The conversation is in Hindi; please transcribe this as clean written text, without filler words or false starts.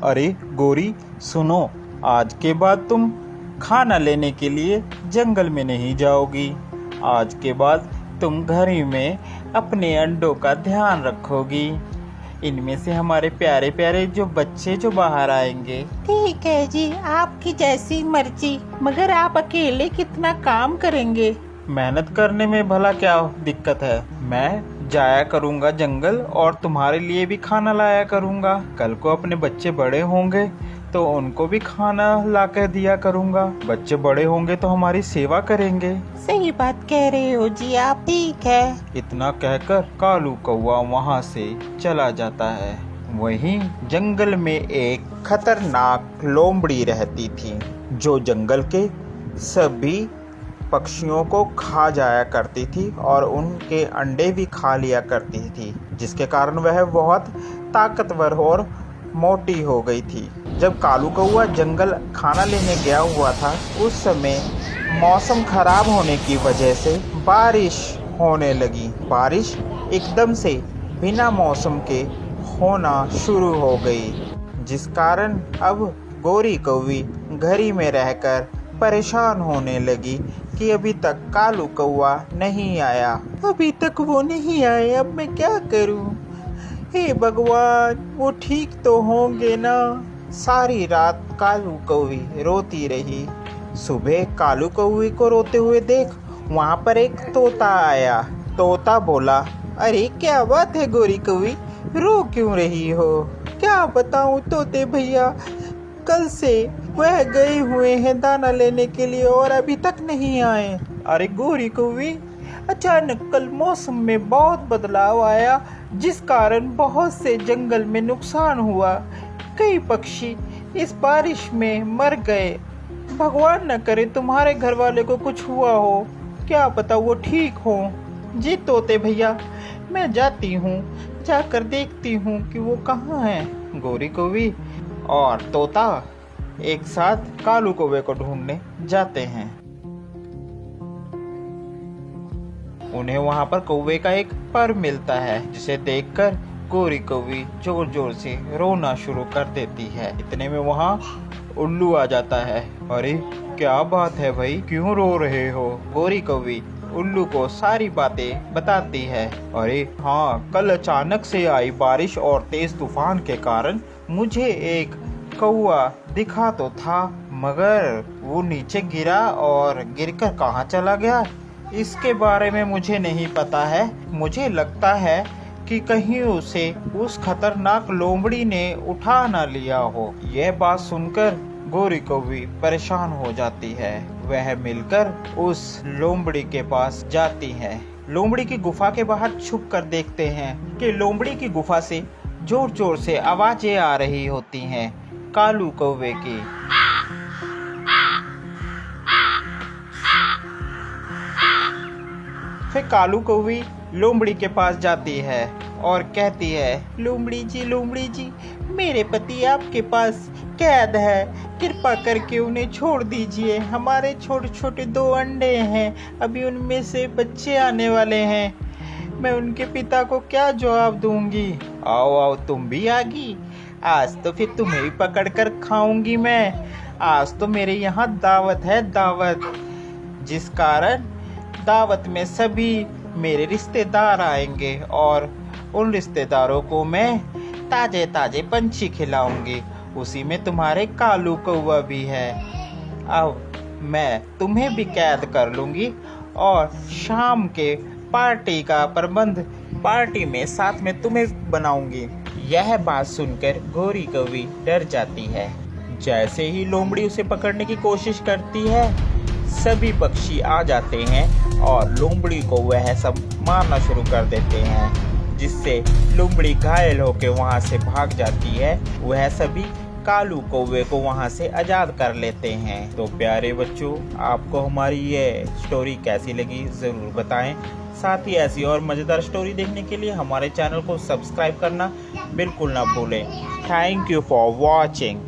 अरे गोरी सुनो, आज के बाद तुम खाना लेने के लिए जंगल में नहीं जाओगी। आज के बाद तुम घर ही में अपने अंडों का ध्यान रखोगी। इनमें से हमारे प्यारे प्यारे जो बच्चे जो बाहर आएंगे। ठीक है जी, आपकी जैसी मर्जी, मगर आप अकेले कितना काम करेंगे? मेहनत करने में भला क्या दिक्कत है। मैं जाया करूंगा जंगल और तुम्हारे लिए भी खाना लाया करूंगा। कल को अपने बच्चे बड़े होंगे तो उनको भी खाना ला कर दिया करूंगा। बच्चे बड़े होंगे तो हमारी सेवा करेंगे। सही बात कह रहे हो जी आप। ठीक है। इतना कहकर कालू कौवा वहां से चला जाता है। वहीं जंगल में एक खतरनाक लोमड़ी रहती थी जो जंगल के सभी पक्षियों को खा जाया करती थी और उनके अंडे भी खा लिया करती थी, जिसके कारण वह बहुत ताकतवर और मोटी हो गई थी। जब कालू कौवा जंगल खाना लेने गया हुआ था, उस समय मौसम खराब होने की वजह से बारिश होने लगी। बारिश एकदम से बिना मौसम के होना शुरू हो गई, जिस कारण अब गोरी कौवी घर ही में रहकर परेशान होने लगी कि अभी तक कालू कौवा नहीं आया। अभी तक वो नहीं आए, अब मैं क्या करूं? हे भगवान, वो ठीक तो होंगे ना? सारी रात कालू कौवी रोती रही। सुबह कालू कौवी को रोते हुए देख वहां पर एक तोता आया। तोता बोला, अरे क्या बात है गोरी कौवी, रो क्यों रही हो? क्या बताऊं तोते भैया, कल से वह गए हुए हैं दाना लेने के लिए और अभी तक नहीं आए। अरे गोरी कौवी, अचानक कल मौसम में बहुत बदलाव आया, जिस कारण बहुत से जंगल में नुकसान हुआ। कई पक्षी इस बारिश में मर गए। भगवान न करे तुम्हारे घर वाले को कुछ हुआ हो, क्या पता वो ठीक हो। जी तोते भैया, मैं जाती हूँ, जाकर देखती हूँ कि वो कहाँ हैं। गोरी कौवी और तोता एक साथ कालू कौवे को ढूंढने जाते हैं। उन्हें वहां पर कौवे का एक पर मिलता है, जिसे देखकर गोरी कौवी जोर जोर से रोना शुरू कर देती है। इतने में वहां उल्लू आ जाता है। अरे क्या बात है भाई, क्यों रो रहे हो? गोरी कौवी उल्लू को सारी बातें बताती है। अरे हाँ, कल अचानक से आई बारिश और तेज तूफान के कारण मुझे एक कौवा दिखा तो था, मगर वो नीचे गिरा और गिरकर कहाँ चला गया इसके बारे में मुझे नहीं पता है। मुझे लगता है कि कहीं उसे उस खतरनाक लोमड़ी ने उठा ना लिया हो। यह बात सुनकर गोरी कौवी परेशान हो जाती है। वह मिलकर उस लोमड़ी के पास जाती है। लोमड़ी की गुफा के बाहर छुप कर देखते हैं कि लोमड़ी की गुफा से जोर जोर से आवाजें आ रही होती हैं कालू कौवे की। फिर कालू कौवी लोमड़ी के पास जाती है और कहती है, लोमड़ी जी, मेरे पति आपके पास कैद है, कृपा करके उन्हें छोड़ दीजिए। हमारे छोटे छोटे 2 अंडे हैं, अभी उनमें से बच्चे आने वाले हैं। मैं उनके पिता को क्या जवाब दूंगी? आओ आओ, तुम भी आ गई। आज तो फिर तुम्हें भी पकड़ कर खाऊंगी मैं। आज तो मेरे यहाँ दावत है, दावत, जिस कारण दावत में सभी मेरे रिश्तेदार आएंगे और उन रिश्तेदारों को मैं ताजे ताजे पंछी खिलाऊंगी। उसी में तुम्हारे कालू कौवा भी है। अब मैं तुम्हें भी कैद कर लूंगी और शाम के पार्टी का प्रबंध पार्टी में साथ में तुम्हें बनाऊंगी। यह बात सुनकर गोरी कौवी डर जाती है। जैसे ही लोमड़ी उसे पकड़ने की कोशिश करती है, सभी पक्षी आ जाते हैं और लोमड़ी को वह सब मारना शुरू कर देते हैं, जिससे लोमड़ी घायल होकर वहां से भाग जाती है। वह सभी कालू कौवे को वहां से आजाद कर लेते हैं। तो प्यारे बच्चों, आपको हमारी ये स्टोरी कैसी लगी जरूर बताएं। साथ ही ऐसी और मज़ेदार स्टोरी देखने के लिए हमारे चैनल को सब्सक्राइब करना बिल्कुल ना भूलें। Thank you for watching.